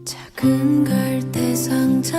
작은 갈대 상자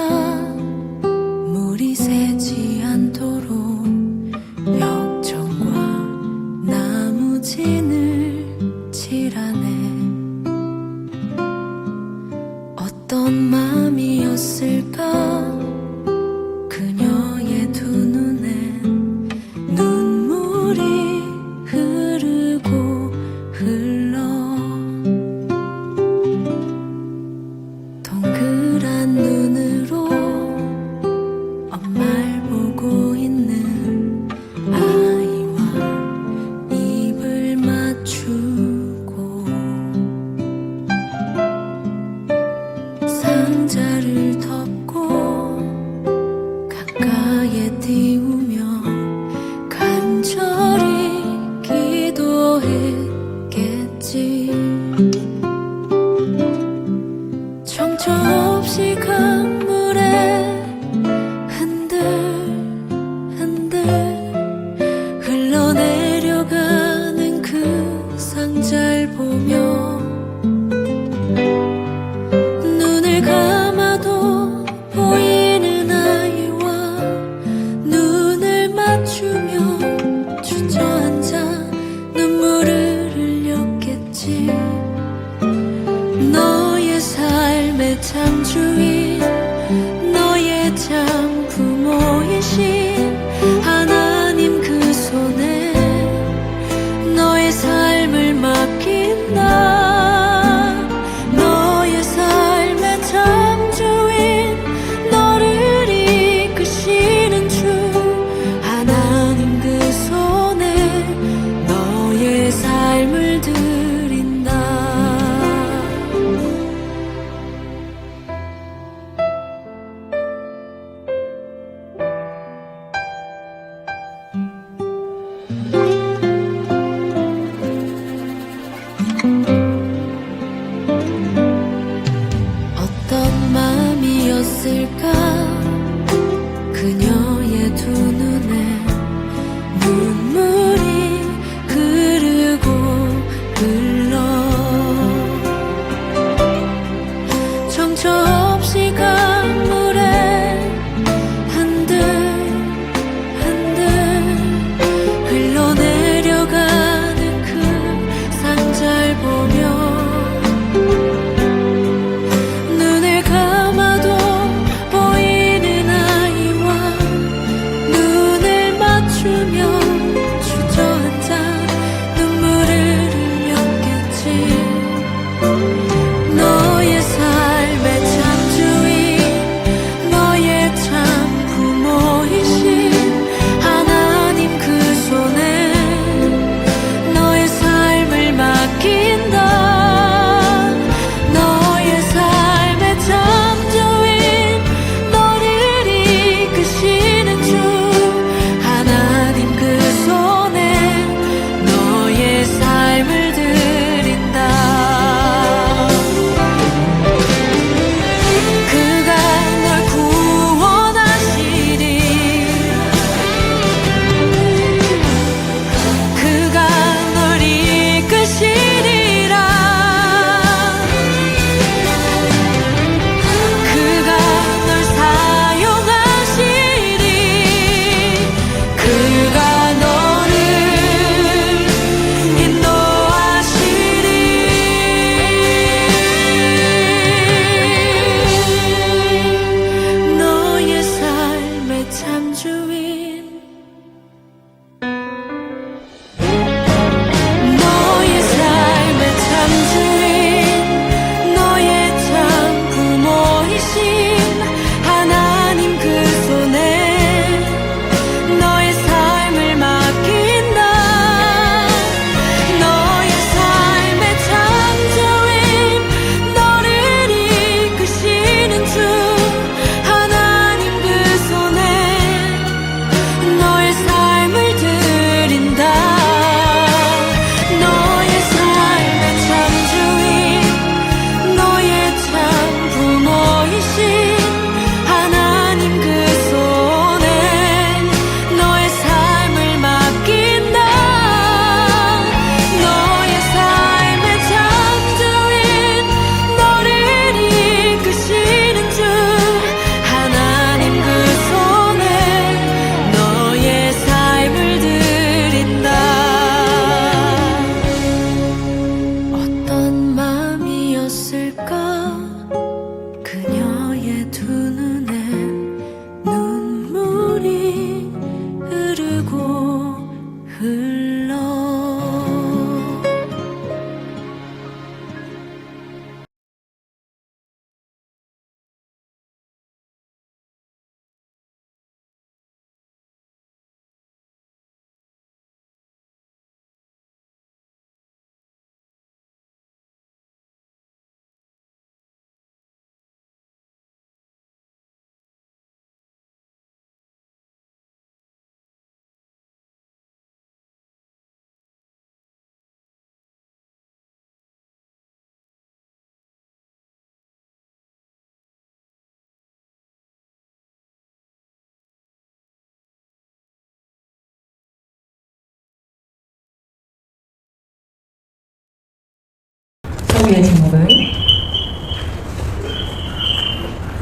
설교의 제목은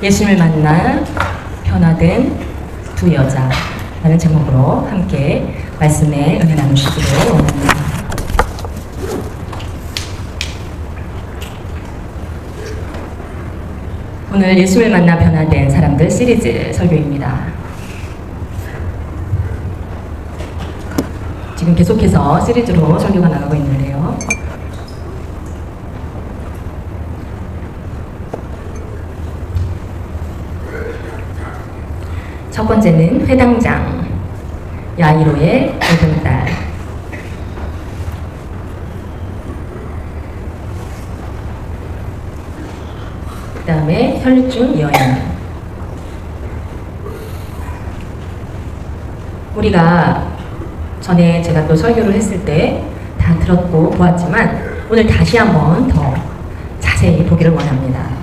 예수님을 만나 변화된 두 여자라는 제목으로 함께 말씀의 은혜 나누시기를 원합니다. 오늘 예수님을 만나 변화된 사람들 시리즈 설교입니다. 지금 계속해서 시리즈로 설교가 나가고 있는데요. 첫 번째는 회당장 야이로의 오른딸, 그 다음에 혈류증 여인. 우리가 전에 제가 또 설교를 했을 때 다 들었고 보았지만 오늘 다시 한번 더 자세히 보기를 원합니다.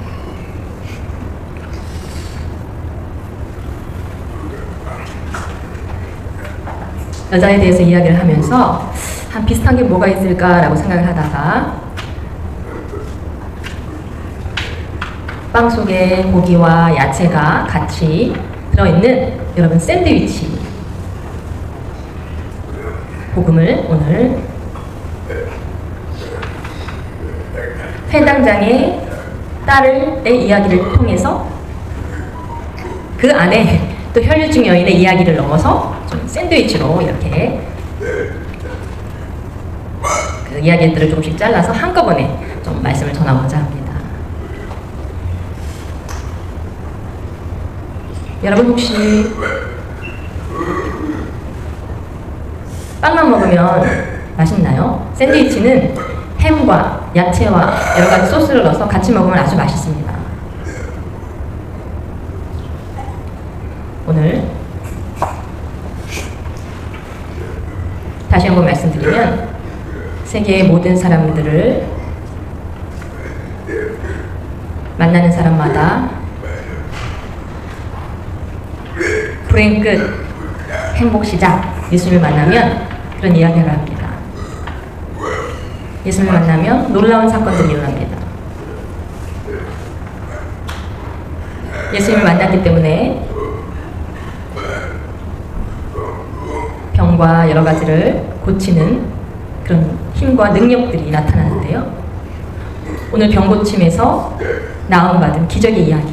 여자에 대해서 이야기를 하면서 한 비슷한 게 뭐가 있을까라고 생각을 하다가 빵 속에 고기와 야채가 같이 들어있는 여러분 샌드위치 복음을 오늘 회당장의 딸의 이야기를 통해서 그 안에 또 혈류증 여인의 이야기를 넣어서 좀 샌드위치로 이렇게 그 이야기들을 조금씩 잘라서 한꺼번에 좀 말씀을 전하고자 합니다. 여러분 혹시 빵만 먹으면 맛있나요? 샌드위치는 햄과 야채와 여러 가지 소스를 넣어서 같이 먹으면 아주 맛있습니다. 오늘 다시 한번 말씀드리면 세계의 모든 사람들을 만나는 사람마다 불행 끝, 행복 시작, 예수님을 만나면 그런 이야기를 합니다. 예수님을 만나면 놀라운 사건들이 일어납니다. 예수님을 만났기 때문에 병과 여러 가지를 고치는 그런 힘과 능력들이 나타나는데요. 오늘 병 고침에서 나음받은 기적의 이야기.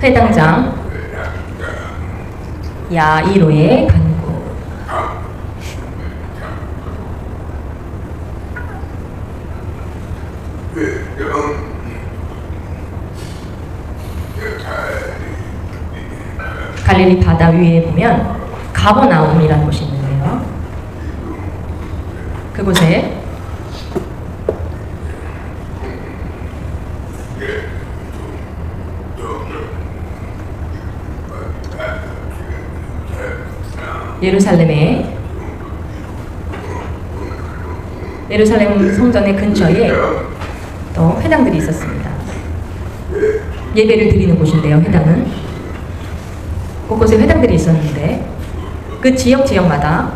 회당장 야이로의 간구. 갈릴리 바다 위에 보면 가버나움이라는 곳이 있는데요. 그곳에 예루살렘 성전의 근처에 또 회당들이 있었습니다. 예배를 드리는 곳인데요. 회당은 곳곳에 회당들이 있었는데 그 지역마다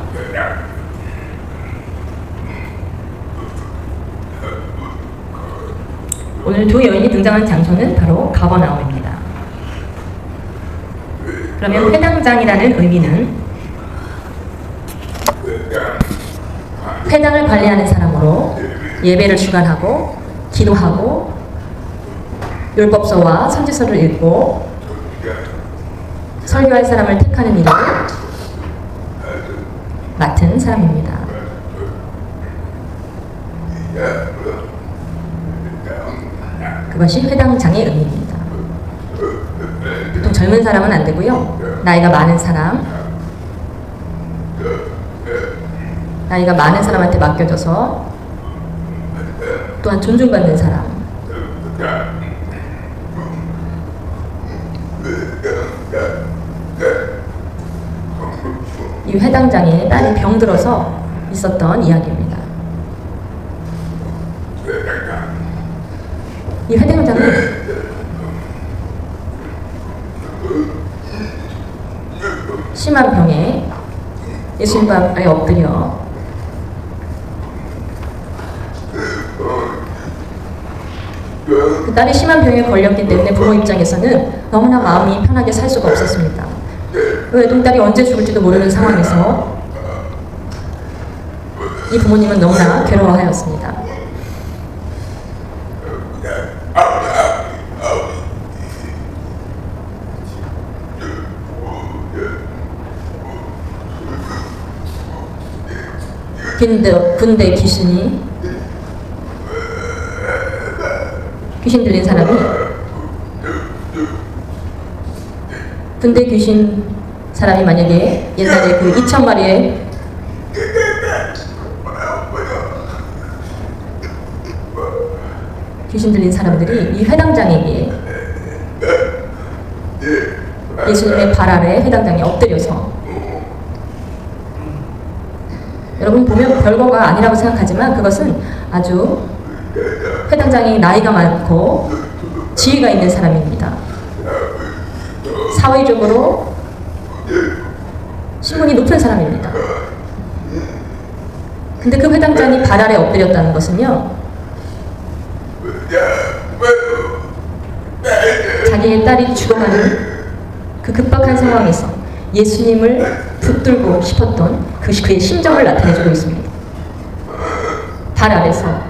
오늘 두 여인이 등장한 장소는 바로 가버나움입니다. 그러면 회당장이라는 의미는 회당을 관리하는 사람으로 예배를 주관하고 기도하고 율법서와 선지서를 읽고 설교할 사람을 택하는 일을 맡은 사람입니다. 그것이 회당장의 의미입니다. 보통 젊은 사람은 안 되고요. 나이가 많은 사람한테 맡겨져서 또한 존중받는 사람. 이 회당장에 딸이 병들어서 있었던 이야기입니다. 이 회당장은 심한 병에 예수님 발에 엎드려 그 딸이 심한 병에 걸렸기 때문에 부모 입장에서는 너무나 마음이 편하게 살 수가 없었습니다. 그 외동딸이 언제 죽을지도 모르는 상황에서 이 부모님은 너무나 괴로워하였습니다. 군대 귀신 들린 사람이 군대 귀신 사람이 만약에 옛날에 그 2,000마리의 귀신 들린 사람들이 이 회당장에게 예수님의 발 아래 회당장에 엎드려서 여러분 보면 별거가 아니라고 생각하지만 그것은 아주 회당장이 나이가 많고 지위가 있는 사람입니다. 사회적으로 신분이 높은 사람입니다. 근데 그 회당장이 발 아래 엎드렸다는 것은요, 자기의 딸이 죽어가는 그 급박한 상황에서 예수님을 붙들고 싶었던 그의 심정을 나타내주고 있습니다. 발 아래서,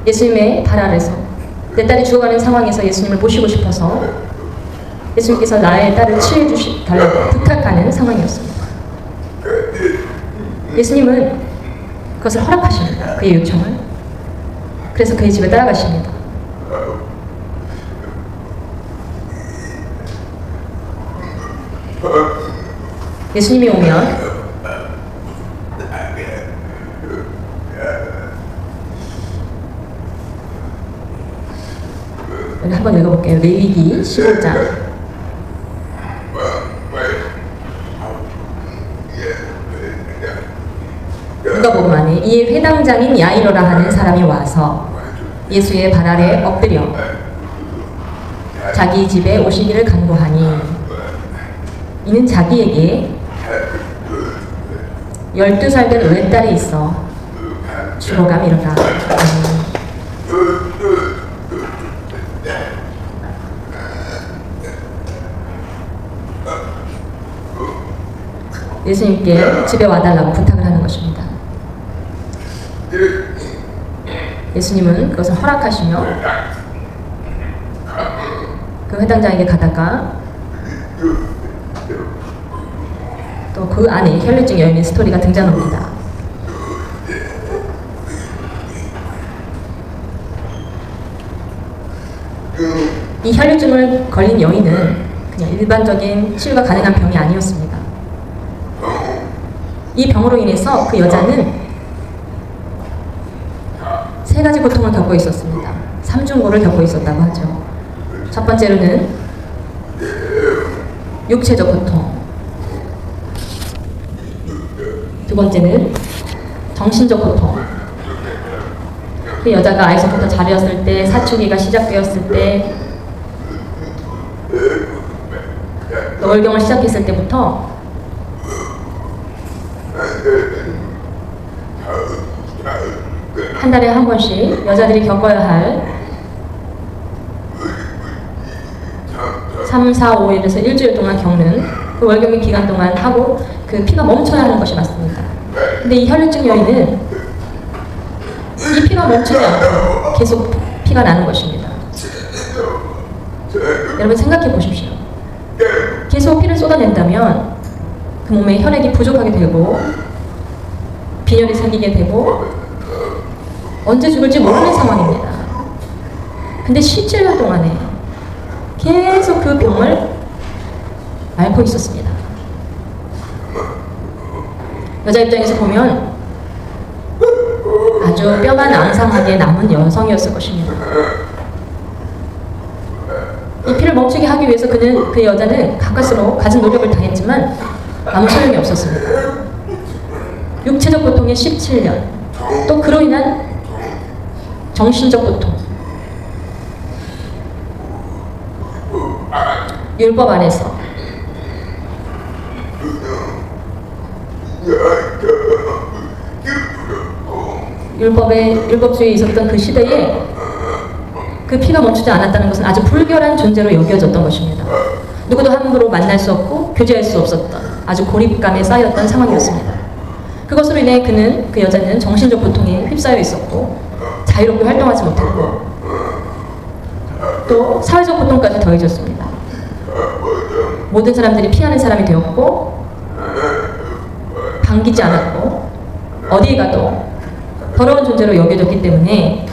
예수님의 발 아래서 내 딸이 죽어가는 상황에서 예수님을 모시고 싶어서 예수님께서 나의 딸을 치유해달라고 부탁하는 상황이었습니다. 예수님은 그것을 허락하십니다. 그의 요청을. 그래서 그의 집에 따라가십니다. 예수님이 오면 우리 한번 읽어볼게요. 레위기 15장. 누가복음 안에 이에 회당장인 야이로라 하는 사람이 와서 예수의 발 아래 엎드려 자기 집에 오시기를 간구하니 이는 자기에게 12살 된 외딸이 있어 죽어가미로라. 예수님께 집에 와달라고 부탁을 하는 것입니다. 예수님은 그것을 허락하시며 그 회당장에게 가다가 또 그 안에 혈류증 여인의 스토리가 등장합니다. 이 혈류증을 걸린 여인은 그냥 일반적인 치유가 가능한 병이 아니었습니다. 이 병으로 인해서 그 여자는 3가지 고통을 겪고 있었습니다. 3중고를 겪고 있었다고 하죠. 첫 번째로는 육체적 고통, 두 번째는 정신적 고통. 그 여자가 아이서부터 자려었을 때, 사춘기가 시작되었을 때, 또 월경을 시작했을 때부터 한 달에 한 번씩 여자들이 겪어야 할 3, 4, 5일에서 일주일 동안 겪는 그 월경의 기간 동안 하고 그 피가 멈춰야 하는 것이 맞습니다. 근데 이 혈류증 여인은 이 피가 멈추지 않고 계속 피가 나는 것입니다. 여러분 생각해 보십시오. 계속 피를 쏟아낸다면 그 몸에 혈액이 부족하게 되고 빈혈이 생기게 되고 언제 죽을지 모르는 상황입니다. 근데 17년 동안에 계속 그 병을 앓고 있었습니다. 여자 입장에서 보면 아주 뼈만 앙상하게 남은 여성이었을 것입니다. 이 피를 멈추게 하기 위해서 그 여자는 가까스로 갖은 노력을 다했지만 아무 소용이 없었습니다. 육체적 고통에 17년, 또 그로 인한 정신적 고통. 율법 안에서 율법주의에 있었던 그 시대에 그 피가 멈추지 않았다는 것은 아주 불결한 존재로 여겨졌던 것입니다. 누구도 함부로 만날 수 없고 교제할 수 없었던 아주 고립감에 쌓였던 상황이었습니다. 그것으로 인해 그 여자는 정신적 고통에 휩싸여 있었고 자유롭게 활동하지 못했고 또 사회적 고통까지 더해졌습니다. 모든 사람들이 피하는 사람이 되었고 반기지 않았고 어디에 가도 더러운 존재로 여겨졌기 때문에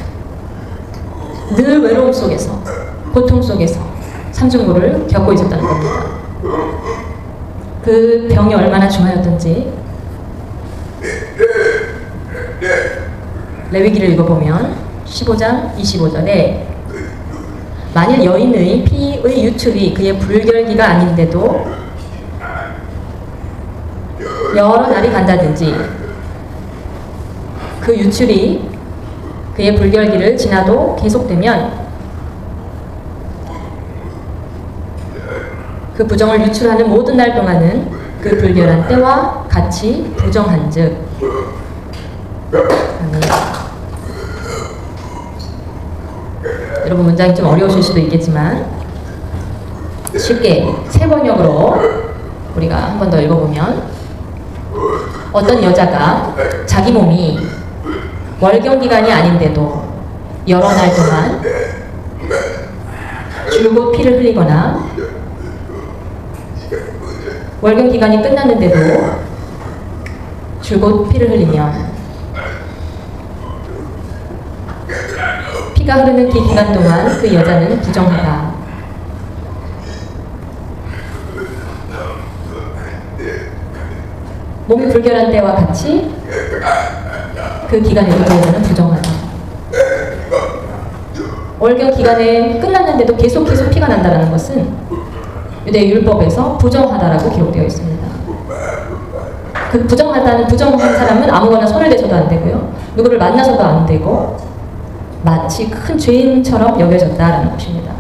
늘 외로움 속에서 고통 속에서 삼중고를 겪고 있었다는 겁니다. 그 병이 얼마나 중하였던지 레위기를 읽어보면 15장 25절에 만일 여인의 피의 유출이 그의 불결기가 아닌데도 여러 날이 간다든지 그 유출이 그의 불결기를 지나도 계속되면 그 부정을 유출하는 모든 날 동안은 그 불결한 때와 같이 부정한즉. 여러분 문장이 좀 어려우실 수도 있겠지만 쉽게 세 번역으로 우리가 한 번 더 읽어보면 어떤 여자가 자기 몸이 월경기간이 아닌데도 여러 날 동안 줄곧 피를 흘리거나 월경기간이 끝났는데도 줄곧 피를 흘리면 피가 흐르는 그 기간 동안 그 여자는 부정하다. 몸이 불결한 때와 같이 그 기간에도 그 여자는 부정하다. 월경 기간에 끝났는데도 계속 피가 난다는 것은 유대 율법에서 부정하다라고 기록되어 있습니다. 그 부정한 사람은 아무거나 손을 대서도 안 되고요. 누구를 만나서도 안 되고 마치 큰 죄인처럼 여겨졌다라는 것입니다.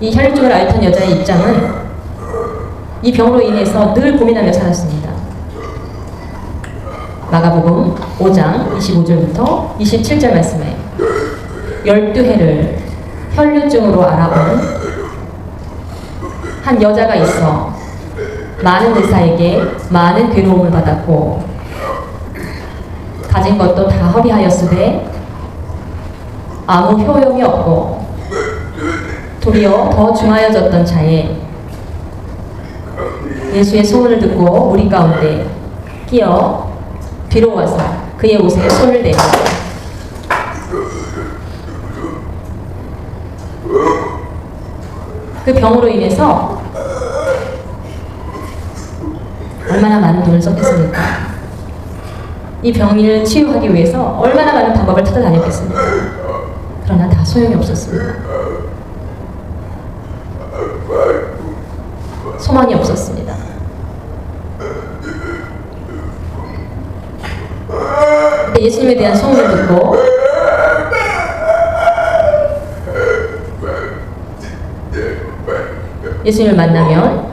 이 혈류증을 앓던 여자의 입장은 이 병으로 인해서 늘 고민하며 살았습니다. 마가복음 5장 25절부터 27절 말씀에 12해를 혈류증으로 알아본 한 여자가 있어 많은 의사에게 많은 괴로움을 받았고 가진 것도 다 허비하였으되 아무 효용이 없고 도리어 더 중하여졌던 자에 예수의 소문을 듣고 우리 가운데 끼어 뒤로 와서 그의 옷에 손을 대고 그 병으로 인해서 얼마나 많은 돈을 썼겠습니까? 이 병을 치유하기 위해서 얼마나 많은 방법을 찾아다녔겠습니까? 그러나 다 소용이 없었습니다. 소망이 없었습니다. 근데 예수님에 대한 소문을 듣고 예수님을 만나면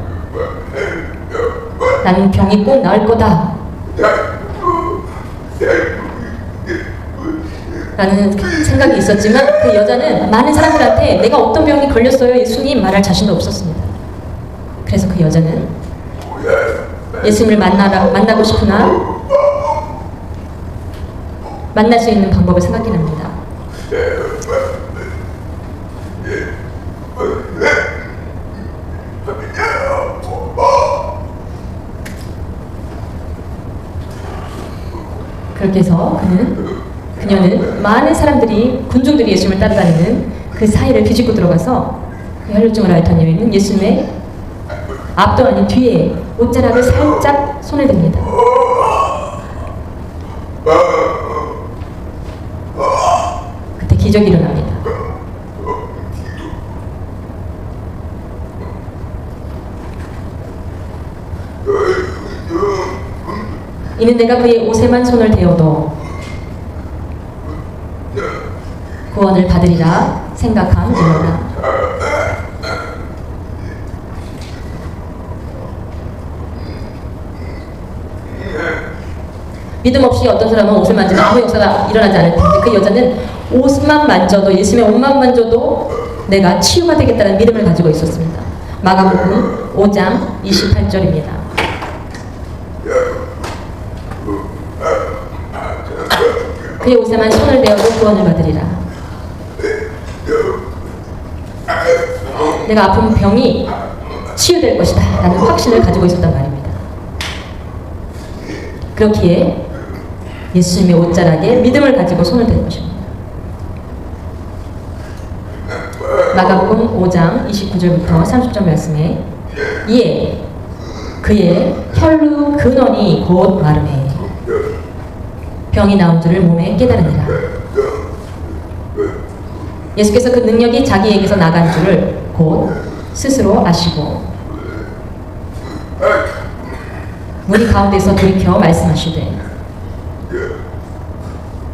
나는 병이 꼭 나을 거다 라는 생각이 있었지만 그 여자는 많은 사람들한테 내가 어떤 병이 걸렸어요 예수님 말할 자신도 없었습니다. 그래서 그 여자는 예수님을 만나고 싶으나 만날 수 있는 방법을 생각해냅니다. 그렇게 해서 그녀는 많은 사람들이 군중들이 예수님을 따라다니는 그 사이를 비집고 들어가서 그 혈류증을 앓던 여인은 예수님의 앞도 아닌 뒤에 옷자락을 살짝 손에 댑니다. 그때 기적이 일어납니다. 이는 내가 그의 옷에만 손을 대어도 구원을 받으리라 생각함이로다. 믿음 없이 어떤 사람은 옷을 만지면 아무 역사가 일어나지 않을 텐데 그 여자는 옷만 만져도, 예수님의 옷만 만져도 내가 치유가 되겠다는 믿음을 가지고 있었습니다. 마가복음 5장 28절입니다. 그의 옷에만 손을 대어도 구원을 받으리라. 내가 아픈 병이 치유될 것이다 라는 확신을 가지고 있었단 말입니다. 그렇기에 예수님의 옷자락에 믿음을 가지고 손을 댄 것입니다. 마가복음 5장 29절부터 30절 말씀에 이에 그의 혈루 근원이 곧 마르매 병이 나온 줄을 몸에 깨달으니라. 예수께서 그 능력이 자기에게서 나간 줄을 곧 스스로 아시고 무리 가운데서 돌이켜 말씀하시되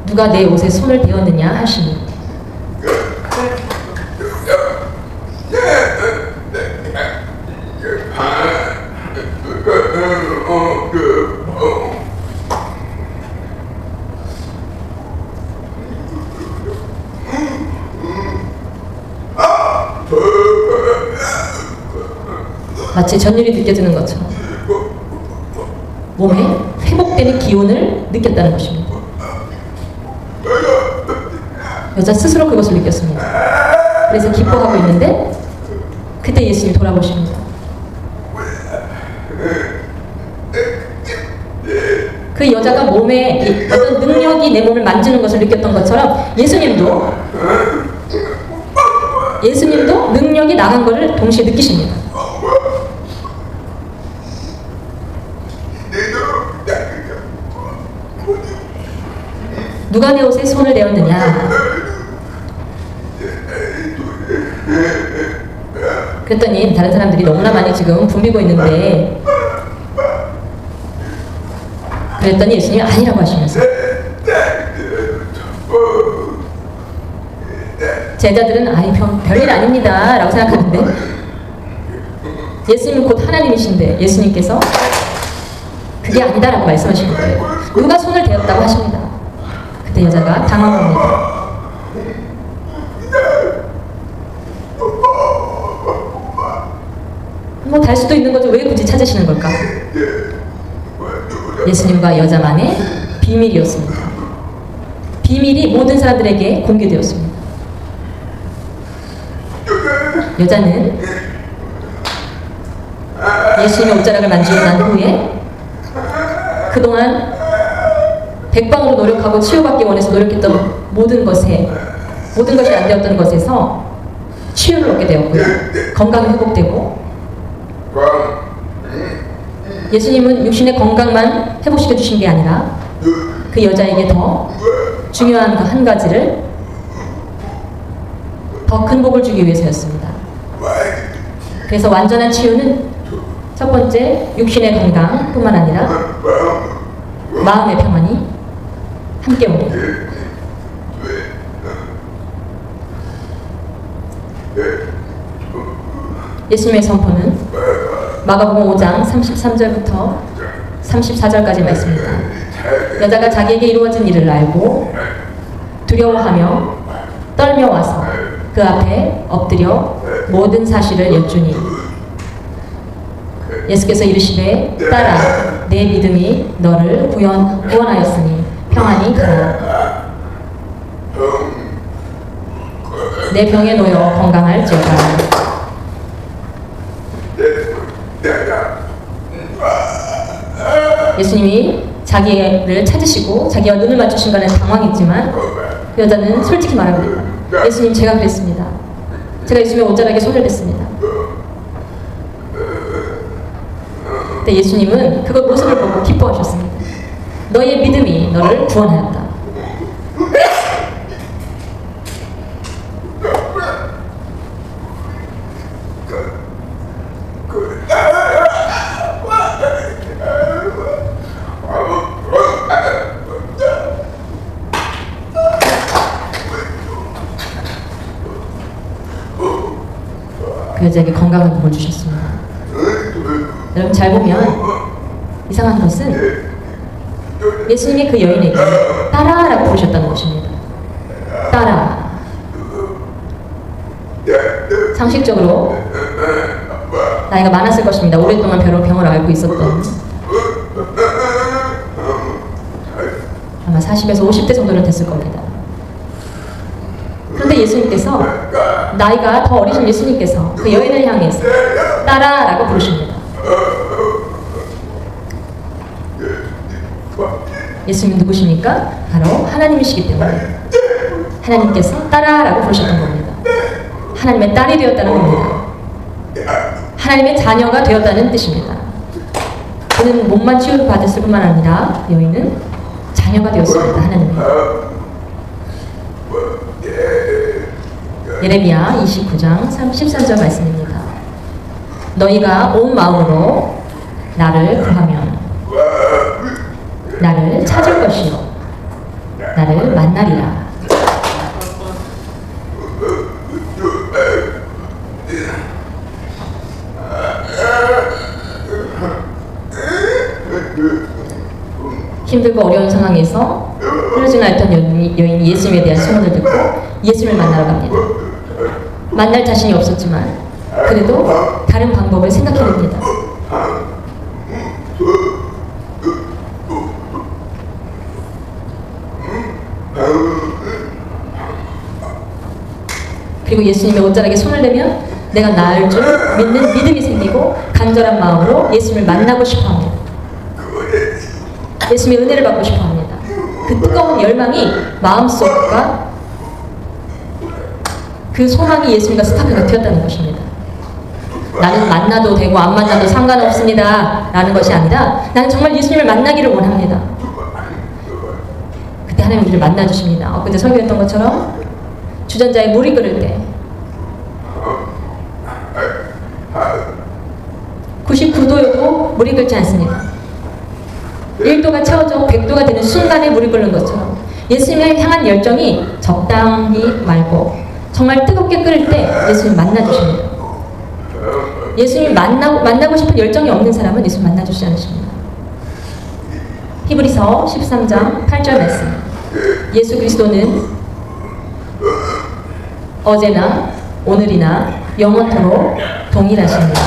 누가 내 옷에 손을 대었느냐 하시니 마치 전율이 느껴지는 것처럼 몸에 회복되는 기운을 느꼈다는 것입니다. 여자 스스로 그것을 느꼈습니다. 그래서 기뻐하고 있는데 그때 예수님 돌아보십니다. 그 여자가 몸에 어떤 능력이 내 몸을 만지는 것을 느꼈던 것처럼 예수님도 능력이 나간 것을 동시에 느끼십니다. 누가 내 옷에 손을 대었느냐? 그랬더니 다른 사람들이 너무나 많이 지금 붐비고 있는데 그랬더니 예수님이 아니라고 하시면서 제자들은 아이 별일 아닙니다 라고 생각하는데 예수님은 곧 하나님이신데 예수님께서 그게 아니다 라고 말씀하시는 거예요. 누가 손을 대었다고 하십니다. 그때 여자가 당황합니다. 뭐 달 수도 있는 거죠. 왜 굳이 찾으시는 걸까? 예수님과 여자만의 비밀이었습니다. 비밀이 모든 사람들에게 공개되었습니다. 여자는 예수님의 옷자락을 만지고 난 후에 그동안 백방으로 노력하고 치유받기 원해서 노력했던 모든 것이 안 되었던 것에서 치유를 얻게 되었고요. 건강이 회복되고 예수님은 육신의 건강만 회복시켜 주신 게 아니라 그 여자에게 더 중요한 그 한 가지를 더 큰 복을 주기 위해서였습니다. 그래서 완전한 치유는 첫 번째 육신의 건강뿐만 아니라 마음의 평안이 함께 옵니다. 예수님의 선포는 마가복음 5장 33절부터 34절까지 말씀입니다. 여자가 자기에게 이루어진 일을 알고 두려워하며 떨며 와서 그 앞에 엎드려 모든 사실을 여쭈니 예수께서 이르시되 딸아 내 믿음이 너를 구원하였으니 평안히 가라. 내 병에 놓여 건강할지어다. 예수님이 자기를 찾으시고 자기와 눈을 맞추신 거는 당황했지만 그 여자는 솔직히 말합니다. 예수님 제가 그랬습니다. 제가 예수님의 옷자락에 손을 댔습니다. 그때 예수님은 그 모습을 보고 기뻐하셨습니다. 너의 믿음이 너를 구원하였다. 그 여자에게 건강한 복을 주셨습니다. 여러분 잘 보면 이상한 것은 예수님이 그 여인에게 따라라고 부르셨다는 것입니다. 따라. 상식적으로 나이가 많았을 것입니다. 오랫동안 병을 앓고 있었던, 아마 40에서 50대 정도는 됐을 겁니다. 그런데 예수님께서, 나이가 더 어리신 예수님께서 그 여인을 향해서 따라라고 부르십니다. 예수님은 누구십니까? 바로 하나님이시기 때문에 하나님께서 따라라고 부르셨던 겁니다. 하나님의 딸이 되었다는 겁니다. 하나님의 자녀가 되었다는 뜻입니다. 그는 몸만 치유받았을 뿐만 아니라 여인은 자녀가 되었습니다. 하나님의. 예레미야 29장 13절 말씀입니다. 너희가 온 마음으로 나를 구하면 나를 찾을 것이요 나를 만나리라. 힘들고 어려운 상황에서 흐르지 않던 여인이 예수님에 대한 소문을 듣고 예수님을 만나러 갑니다. 만날 자신이 없었지만 그래도 다른 방법을 생각해냅니다. 그리고 예수님의 옷자락에 손을 대면 내가 나을 줄 믿는 믿음이 생기고 간절한 마음으로 예수님을 만나고 싶어합니다. 예수님의 은혜를 받고 싶어합니다. 그 뜨거운 열망이 마음속과 그 소망이 예수님과 스타트가 되었다는 것입니다. 나는 만나도 되고 안 만나도 상관없습니다 라는 것이 아니라 나는 정말 예수님을 만나기를 원합니다. 그때 하나님 우리를 만나주십니다. 엊그제 설교했던 것처럼 주전자에 물이 끓을 때 99도여도 물이 끓지 않습니다. 1도가 채워져 100도가 되는 순간에 물이 끓는 것처럼 예수님을 향한 열정이 적당히 말고 정말 뜨겁게 끓을 때 예수님 만나주십니다. 예수님 만나고 싶은 열정이 없는 사람은 예수님 만나주지 않으십니다. 히브리서 13장 8절 말씀. 예수 그리스도는 어제나 오늘이나 영원토록 동일하십니다.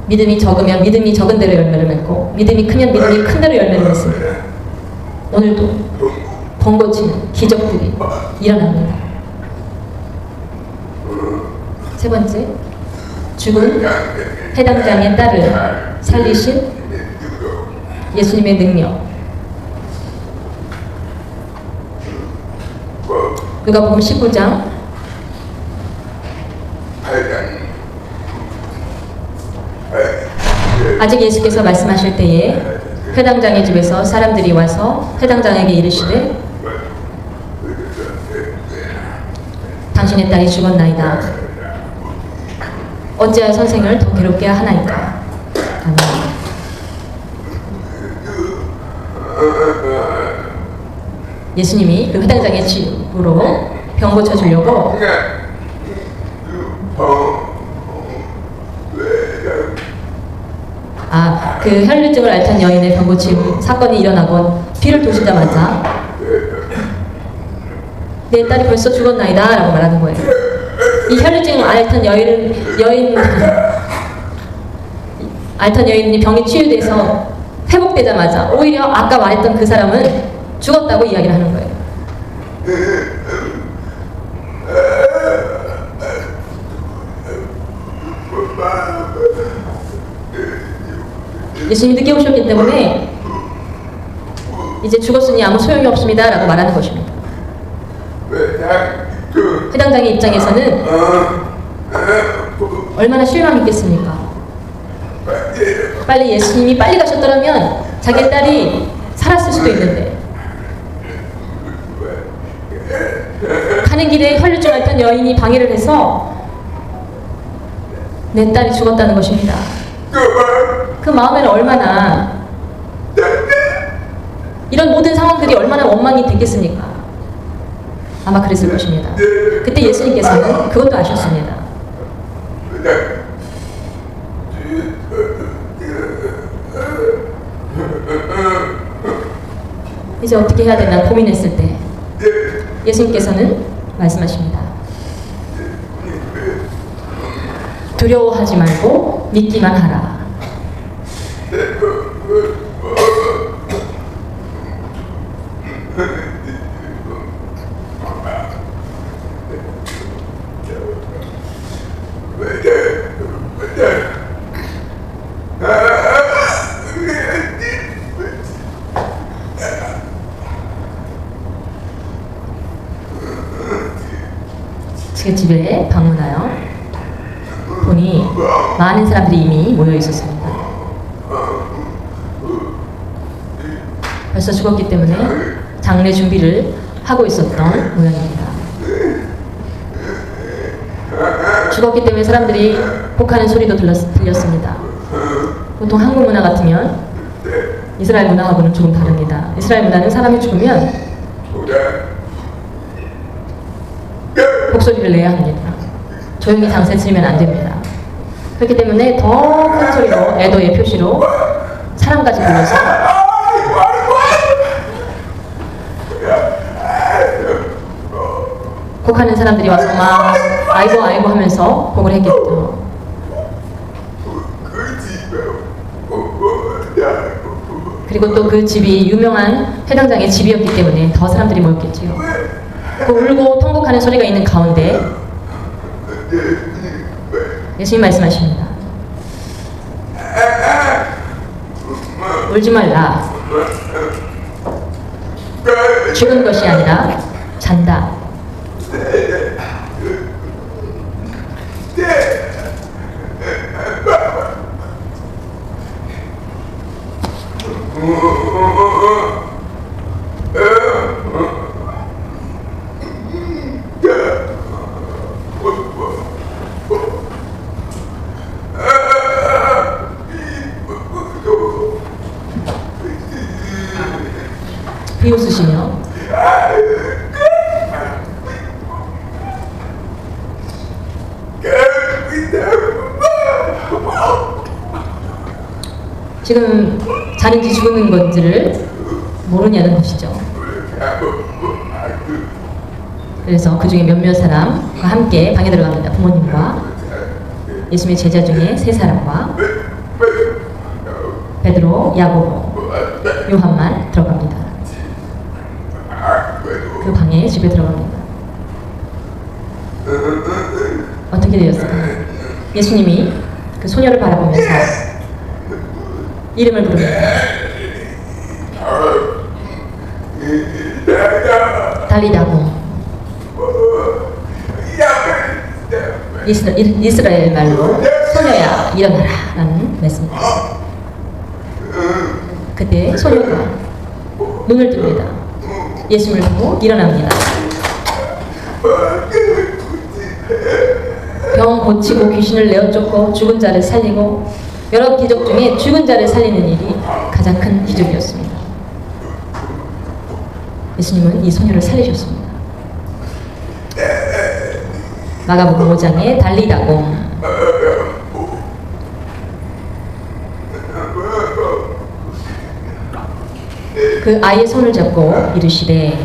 믿음이 적으면 믿음이 적은 대로 열매를 맺고 믿음이 크면 믿음이 큰 대로 열매를 맺습니다. 오늘도 번거치는 기적들이 일어납니다. 세 번째, 죽은 해당장의 딸을 살리신 예수님의 능력. 누가복음 19장 아직 예수께서 말씀하실 때에 회당장의 집에서 사람들이 와서 회당장에게 이르시되 당신의 딸이 죽었나이다. 어찌하여 선생을 더 괴롭게 하나이까. 아멘. 예수님이 그 회당장의 집으로 병 고쳐주려고 그 혈류증을 앓던 여인의 병 고침 사건이 일어나고 뒤를 도시자마자 내 딸이 벌써 죽었나이다 라고 말하는 거예요. 이 혈류증 앓던 앓던 여인이 병이 치유돼서 회복되자마자 오히려 아까 말했던 그 사람은 죽었다고 이야기를 하는 거예요. 예수님이 늦게 오셨기 때문에 이제 죽었으니 아무 소용이 없습니다 라고 말하는 것입니다. 회당장의 입장에서는 얼마나 실망이 있겠습니까? 빨리 예수님이 빨리 가셨더라면 자기 딸이 살았을 수도 있는데 가는 길에 혈류증 앓던 여인이 방해를 해서 내 딸이 죽었다는 것입니다. 그 마음에는 얼마나 이런 모든 상황들이 얼마나 원망이 됐겠습니까? 아마 그랬을 것입니다. 그때 예수님께서는 그것도 아셨습니다. 이제 어떻게 해야 되나 고민했을 때 예수님께서는 말씀하십니다. 두려워하지 말고 믿기만 하라. 제 집에 방문하여 보니 많은 사람들이 이미 모여 있었습니다. 벌써 죽었기 때문에 장례 준비를 하고 있었던 모양입니다. 죽었기 때문에 사람들이 혹하는 소리도 들렸습니다. 보통 한국 문화 같으면 이스라엘 문화하고는 조금 다릅니다. 이스라엘 문화는 사람이 죽으면 목소리를 내야 합니다. 조용히 장세 치면 안 됩니다. 그렇기 때문에 더 큰 소리로 애도의 표시로 사람까지 불러서 곡하는 사람들이 와서 막 아이고 아이고 하면서 곡을 했겠죠. 그리고 또 그 집이 유명한 회당장의 집이었기 때문에 더 사람들이 모였겠지요. 그 울고 통곡하는 소리가 있는 가운데 예수님 말씀하십니다. 울지 말라. 죽은 것이 아니라 잔다. 비웃으시며 지금 자는지 죽은 건지를 모르냐는 것이죠. 그래서 그 중에 몇몇 사람과 함께 방에 들어갑니다. 부모님과 예수님의 제자 중에 3사람과 베드로, 야고보, 요한만 들어갑니다. 그 방에 집에 들어갑니다. 어떻게 되었을까요? 예수님이 그 소녀를 바라보면서 이름을 부릅니다. 달리다고. 이스라엘 말로 소녀야 일어나라 라는 말씀입니다. 그때 소녀가 눈을 뜹니다. 예수님을 보고 일어납니다. 병 고치고 귀신을 내어쫓고 죽은 자를 살리고 여러 기적 중에 죽은 자를 살리는 일이 가장 큰 기적이었습니다. 예수님은 이 소녀를 살리셨습니다. 마가복음 5장에 달리다곰. 그 아이의 손을 잡고 이르시되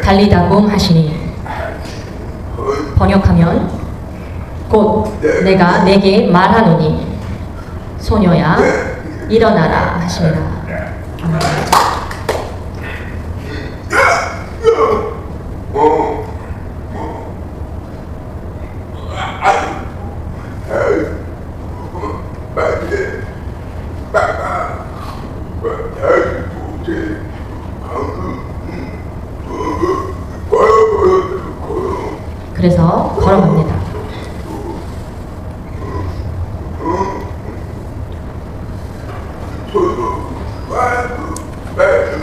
달리다곰 하시니 번역하면 곧 내가 내게 말하노니 소녀야 일어나라 하시니라. 그래서 걸어갑니다.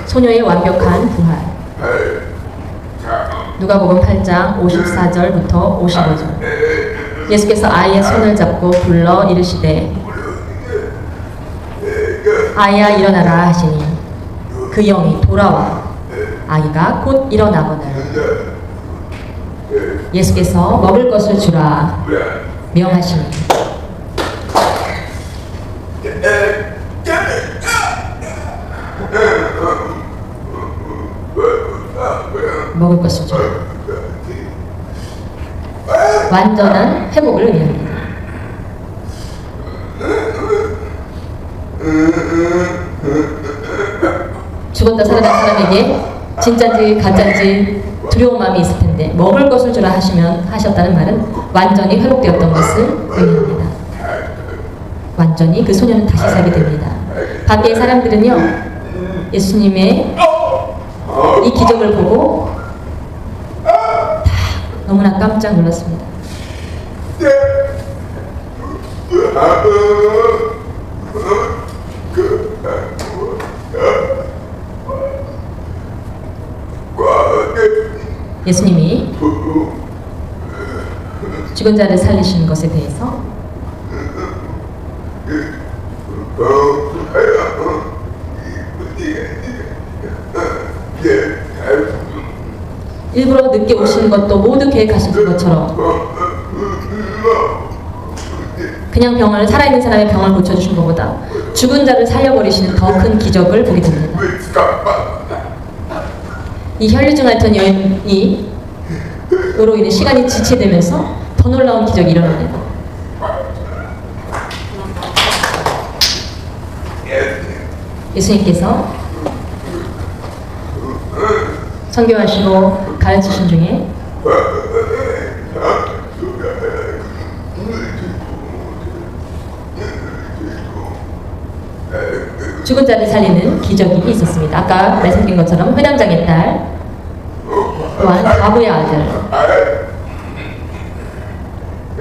소녀의 완벽한 부활. 누가복음 8장 54절부터 55절. 예수께서 아이의 손을 잡고 불러 이르시되 아이야 일어나라 하시니 그 영이 돌아와 아이가 곧 일어나거늘 예수께서 먹을 것을 주라 명하시니 먹을 것을 주라. 완전한 회복을 의미합니다. 죽었다 살아난 사람에게 진짜인지 가짜인지 두려운 마음이 있을 텐데 먹을 것을 주라 하셨다는 말은 완전히 회복되었던 것을 의미합니다. 완전히 그 소년은 다시 살게 됩니다. 밖의 사람들은요 예수님의 이 기적을 보고 다 너무나 깜짝 놀랐습니다. 예수님이 죽은 자를 살리시는 것에 대해서 일부러 늦게 오시는 것도 모두 계획하신 것처럼 그냥 살아있는 사람의 병을 고쳐주신 것보다 죽은 자를 살려버리시는 더 큰 기적을 보게 됩니다. 이 혈류증 앓던 여인이 으로 인해 시간이 지체되면서 더 놀라운 기적이 일어납니다. 예수님께서 선교하시고 가르치신 중에 죽은 자를 살리는 기적이 있었습니다. 아까 말씀드린 것처럼 회당장의 딸, 또한 과부의 아들,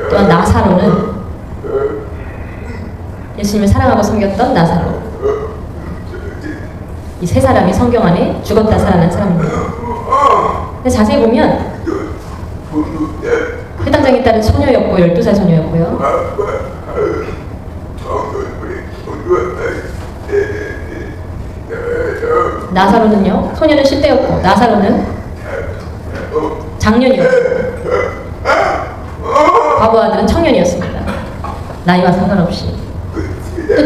또한 나사로는 예수님을 사랑하고 섬겼던 나사로, 이 세 사람이 성경 안에 죽었다 살아난 사람입니다. 근데 자세히 보면 회당장의 딸은 소녀였고 12살 소녀였고요. 나사로는요, 소녀는 10대였고 나사로는 장년이었고 과부 아들은 청년이었습니다. 나이와 상관없이. 또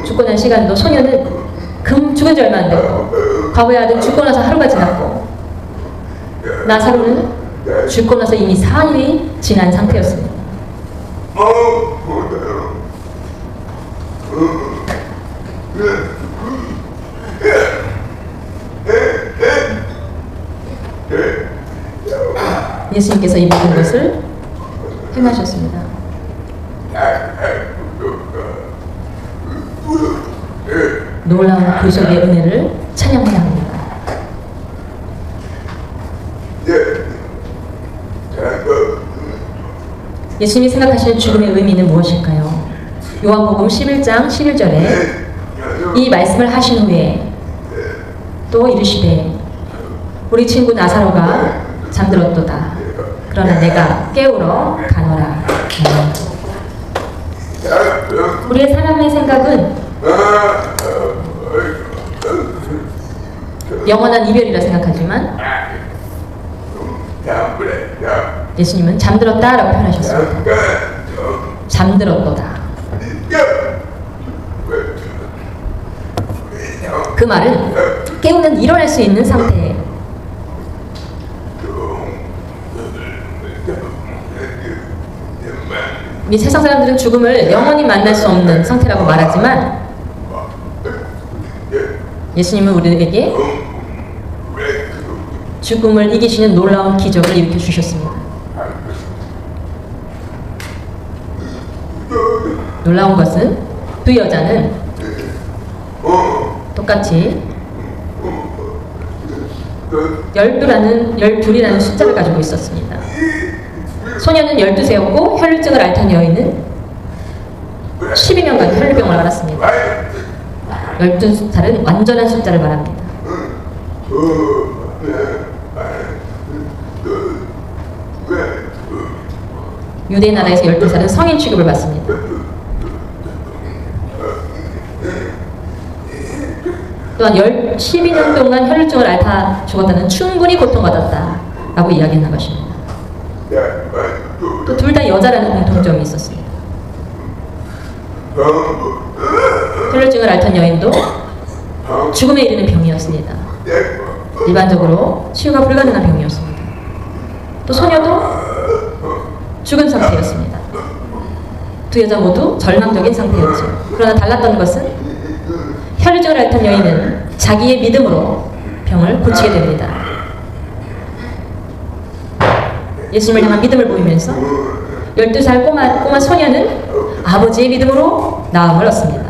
죽고 난 시간도 소녀는 죽은 지 얼마 안 됐고 과부의 아들은 죽고 나서 하루가 지났고 나사로는 죽고 나서 이미 4일이 지난 상태였습니다. 예수님께서 이 모든 것을 행하셨습니다. 놀라운 구속의 은혜를 찬양해야 합니다. 예수님이 생각하시는 죽음의 의미는 무엇일까요? 요한복음 11장 11절에 이 말씀을 하신 후에 또 이르시되 우리 친구 나사로가 잠들었도다. 그러나 내가 깨우러 가노라. 우리의 사람의 생각은 영원한 이별이라 생각하지만 예수님은 잠들었다라고 표현하셨습니다. 잠들었도다. 그 말은 깨우면 일어날 수 있는 상태예요. 이 세상 사람들은 죽음을 영원히 만날 수 없는 상태라고 말하지만 예수님은 우리에게 죽음을 이기시는 놀라운 기적을 일으켜 주셨습니다. 놀라운 것은 두 여자는 똑같이 12이라는 숫자를 가지고 있었습니다. 소녀는 12세였고 혈류증을 앓던 여인은 12년간 혈류병을 앓았습니다. 12살은 완전한 숫자를 말합니다. 유대 나라에서 12살은 성인 취급을 받습니다. 또한 12년 동안 혈루증을 앓다 죽었다는 충분히 고통받았다라고 이야기하는 것입니다. 또 둘 다 여자라는 공통점이 있었습니다. 혈루증을 앓던 여인도 죽음에 이르는 병이었습니다. 일반적으로 치유가 불가능한 병이었습니다. 또 소녀도 죽은 상태였습니다. 두 여자 모두 절망적인 상태였죠. 그러나 달랐던 것은 혈루증을 앓던 여인은 자기의 믿음으로 병을 고치게 됩니다. 예수님을 향한 믿음을 보이면서 12살 꼬마 소녀는 아버지의 믿음으로 나음을 얻습니다.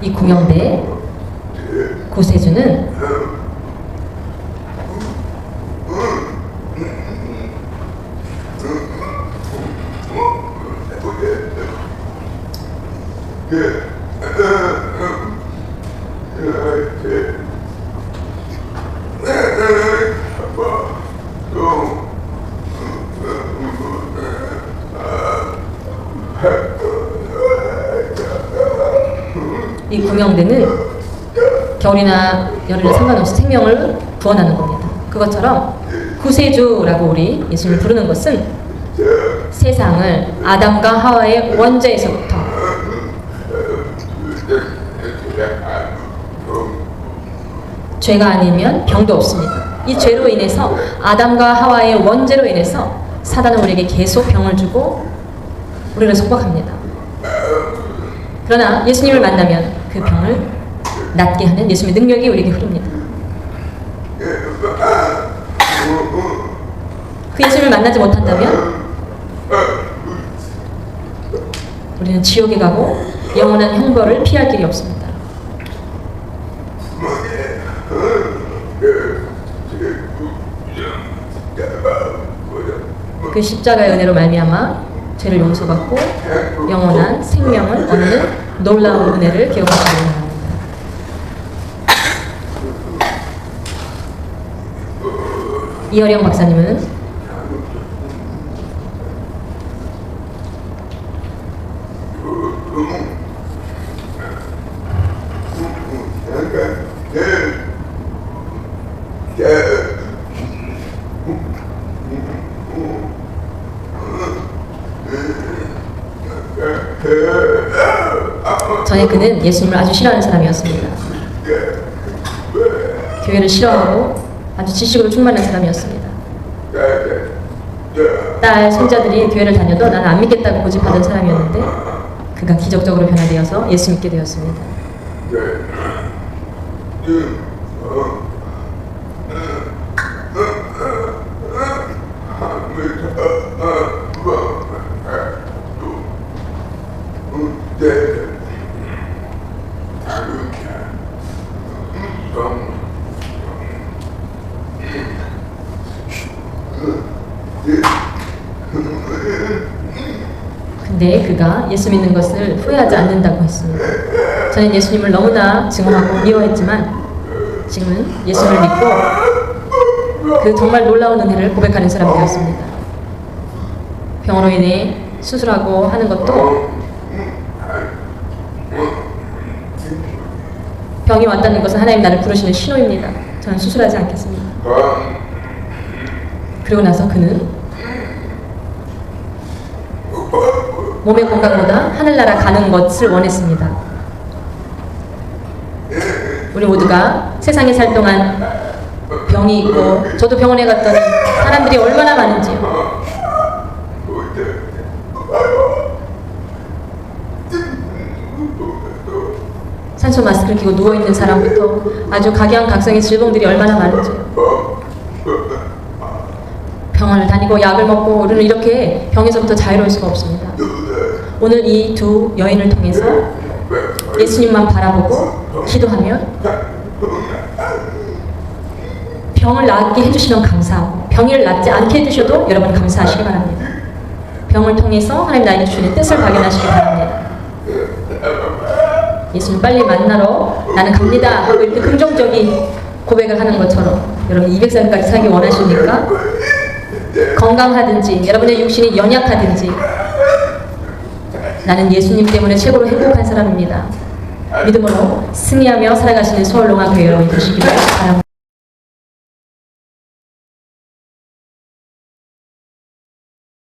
이 구명대 구세주는 이 구명대는 겨울이나 여름에 상관없이 생명을 구원하는 겁니다. 그것처럼 구세주라고 우리 예수님을 부르는 것은 세상을 아담과 하와의 원죄에서부터 죄가 아니면 병도 없습니다. 이 죄로 인해서 아담과 하와의 원죄로 인해서 사단은 우리에게 계속 병을 주고 우리를 속박합니다. 그러나 예수님을 만나면 그 병을 낫게 하는 예수님의 능력이 우리에게 흐릅니다. 그 예수님을 만나지 못한다면 우리는 지옥에 가고 영원한 형벌을 피할 길이 없습니다. 그 십자가의 은혜로 말미암아 죄를 용서받고 영원한 생명을 얻는 놀라운 은혜를 기억하시기 바랍니다. 이어령 박사님은 전에 그는 예수님을 아주 싫어하는 사람이었습니다. 교회를 싫어하고 아주 지식으로 충만한 사람이었습니다. 딸, 손자들이 교회를 다녀도 나는 안 믿겠다고 고집하던 사람이었는데 그가 기적적으로 변화되어서 예수 믿게 되었습니다. 근데 그가 예수 믿는 것을 후회하지 않는다고 했습니다. 저는 예수님을 너무나 증오하고 미워했지만 지금은 예수를 믿고 그 정말 놀라운 은혜를 고백하는 사람이 되었습니다. 병으로 인해 수술하고 하는 것도 병이 왔다는 것은 하나님 나를 부르시는 신호입니다. 저는 수술하지 않겠습니다. 그리고 그는 몸의 건강보다 하늘나라 가는 것을 원했습니다. 우리 모두가 세상에 살 동안 병이 있고 저도 병원에 갔더니 사람들이 얼마나 많은지요. 산소 마스크를 끼고 누워있는 사람부터 아주 각양각색의 질병들이 얼마나 많은지요. 병원을 다니고 약을 먹고 우리는 이렇게 병에서부터 자유로울 수가 없습니다. 오늘 이 두 여인을 통해서 예수님만 바라보고 기도하면 병을 낫게 해주시면 감사하고 병을 낫지 않게 해주셔도 여러분 감사하시기 바랍니다. 병을 통해서 하나님 나에게 주시는 뜻을 발견하시기 바랍니다. 예수님 빨리 만나러 나는 갑니다 하고 이렇게 긍정적인 고백을 하는 것처럼 여러분 200살까지 살기 원하십니까? 건강하든지 여러분의 육신이 연약하든지 나는 예수님 때문에 최고로 행복한 사람입니다. 믿음으로 승리하며 살아가시는 서울롱아 교회 여러분 되시기를 바랍니다.